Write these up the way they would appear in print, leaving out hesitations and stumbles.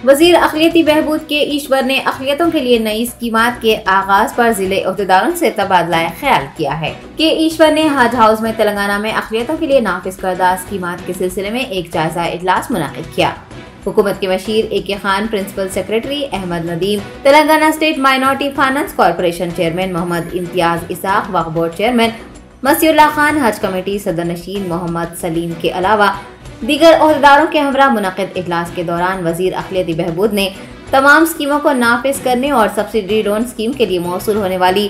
वजीर अक़लियती बहबूद के ईश्वर ने अक़लियतों के लिए नई स्कीमात के आगाज पर जिले अहदेदारों से तबादला ख्याल किया है। के ईश्वर ने हज हाउस में तेलंगाना में अक़लियतों के लिए नाफिज करदा स्कीमात के सिलसिले में एक जायजा इजलास मुनक़िद किया। हुकूमत के मशीर A K. Khan, principal secretary Ahmed Nadeem, Telangana state minority finance corporation chairman Mohammed Imtiaz Isaq, Waqf board chairman Masiullah Khan, Haj committee सदर नशीन मोहम्मद सलीम के अलावा दीगर ओहदेदारों के हमरा मुनक़िद इजलास के दौरान वजीर अक़लियती बहबूद ने तमाम स्कीमों को नाफिज करने और सब्सिडी लोन स्कीम के लिए मौसूल होने वाली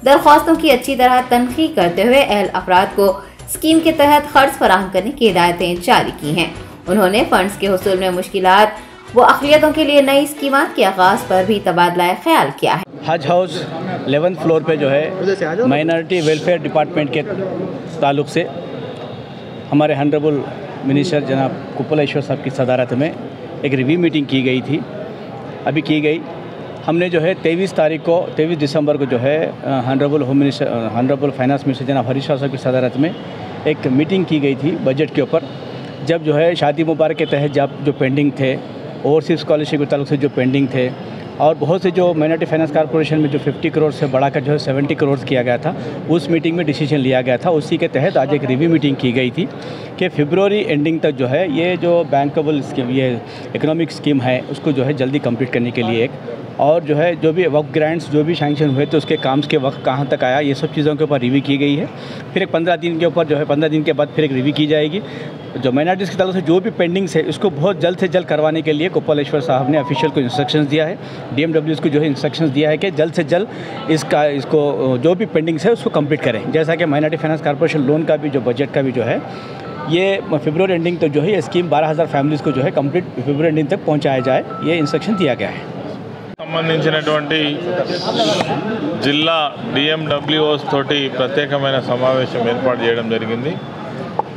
दरख्वास्तों की अच्छी तरह तनक़ीद करते हुए अहल अफराद को स्कीम के तहत खर्च फराहम करने की हिदायतें जारी की हैं। उन्होंने फंड्स के हुसूल में मुश्किलात व अक़लियतों के लिए नई स्कीमात के आगाज़ पर भी तबादला ख्याल किया है। हज हाउस 11th फ्लोर पे जो है माइनॉरिटी वेलफेयर डिपार्टमेंट के ताल्लुक़ से हमारे हॉनरेबल मिनिस्टर जनाब कुप्पलेश्वर साहब की सदारत में एक रिव्यू मीटिंग की गई थी, अभी की गई। हमने जो है 23 दिसंबर को जो है honourable home minister, honourable finance minister जनाब हरीश राव साहब की सदारत में एक मीटिंग की गई थी बजट के ऊपर। जब जो है शादी मुबारक के तहत जब जो पेंडिंग थे, ओवरसीज स्कॉलरशिप के ताल्लुक़ से जो पेंडिंग थे और बहुत से जो माइनॉरिटी फाइनेंस कॉर्पोरेशन में जो 50 करोड़ से बढ़ाकर जो है 70 करोड़ किया गया था, उस मीटिंग में डिसीजन लिया गया था। उसी के तहत आज एक रिव्यू मीटिंग की गई थी कि फरवरी एंडिंग तक जो है ये जो बैंकेबल स्कीम, ये इकोनॉमिक स्कीम है, उसको जो है जल्दी कंप्लीट करने के लिए एक और जो है जो भी वक्फ ग्रांट्स जो भी सैंक्शन हुए थे उसके काम के वक्त कहाँ तक आया, ये सब चीज़ों के ऊपर रिव्यू की गई है। फिर एक 15 दिन के ऊपर जो है 15 दिन के बाद फिर एक रिव्यू की जाएगी। जो माइनॉरिटीज़ की तरफ से जो भी पेंडिंग्स है उसको बहुत जल्द से जल्द करवाने के लिए कुप्पलेश्वर साहब ने ऑफिशियल को इंस्ट्रक्शंस दिया है, DMWs को जो है इंस्ट्रक्शंस दिया है कि जल्द से जल्द इसको जो भी पेंडिंग्स है उसको कंप्लीट करें। जैसा कि माइनॉरिटी फाइनेंस कॉर्पोरेशन लोन का भी जो बजट का भी जो है ये फरवरी एंडिंग तक जो है ये स्कीम 12,000 फैमिलीज़ को जो है कंप्लीट फरवरी एंडिंग तक पहुँचाया जाए, ये इंस्ट्रक्शन दिया गया है। సంబంధించినటువంటి జిల్లా DMWOస్ తోటి ప్రత్యేకమైన సమావేశం ఏర్పాటు చేయడం జరిగింది।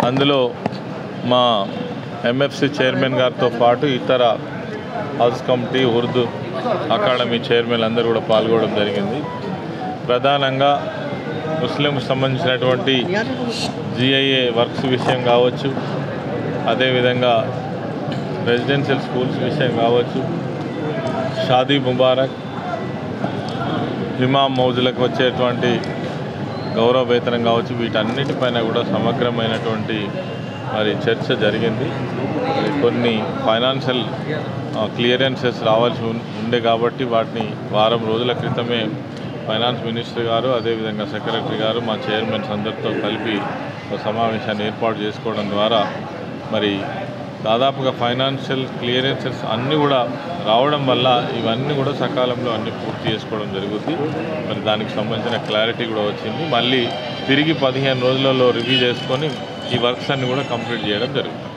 అందులో మా MFC చైర్మన్ గారితో పాటు ఇతర house committee, Urdu academy chairman అందరూ కూడా పాల్గొనడం జరిగింది। ప్రధానంగా ముస్లింకు సంబంధించినటువంటి GIA వర్క్స్ విషయం కావచ్చు, అదేవిధంగా రెసిడెన్షియల్ స్కూల్స్ విషయం కావచ్చు, షాదీ ముబారక్, ఇమాం మౌజులకు వచ్చేటువంటి గౌరవ వేతనం కావచ్చు, వీటన్నిటిపైన కూడా సమగ్రమైనటువంటి మరి చర్చ జరిగింది। కొన్ని ఫైనాన్షియల్ క్లియరెన్సెస్ రావాల్సి ఉండే కాబట్టి వాటిని వారం రోజుల క్రితమే ఫైనాన్స్ మినిస్టర్ గారు, అదేవిధంగా సెక్రటరీ గారు, మా చైర్మన్స్ అందరితో కలిపి ఒక సమావేశాన్ని ఏర్పాటు చేసుకోవడం ద్వారా మరి దాదాపుగా ఫైనాన్షియల్ క్లియరెన్సెస్ అన్నీ కూడా రావడం వల్ల ఇవన్నీ కూడా సకాలంలో అన్నీ పూర్తి చేసుకోవడం జరుగుతుంది। మరి దానికి సంబంధించిన క్లారిటీ కూడా వచ్చింది। మళ్ళీ తిరిగి 15 రోజులలో రివ్యూ చేసుకొని ఈ వర్క్స్ అన్నీ కూడా కంప్లీట్ చేయడం జరుగుతుంది।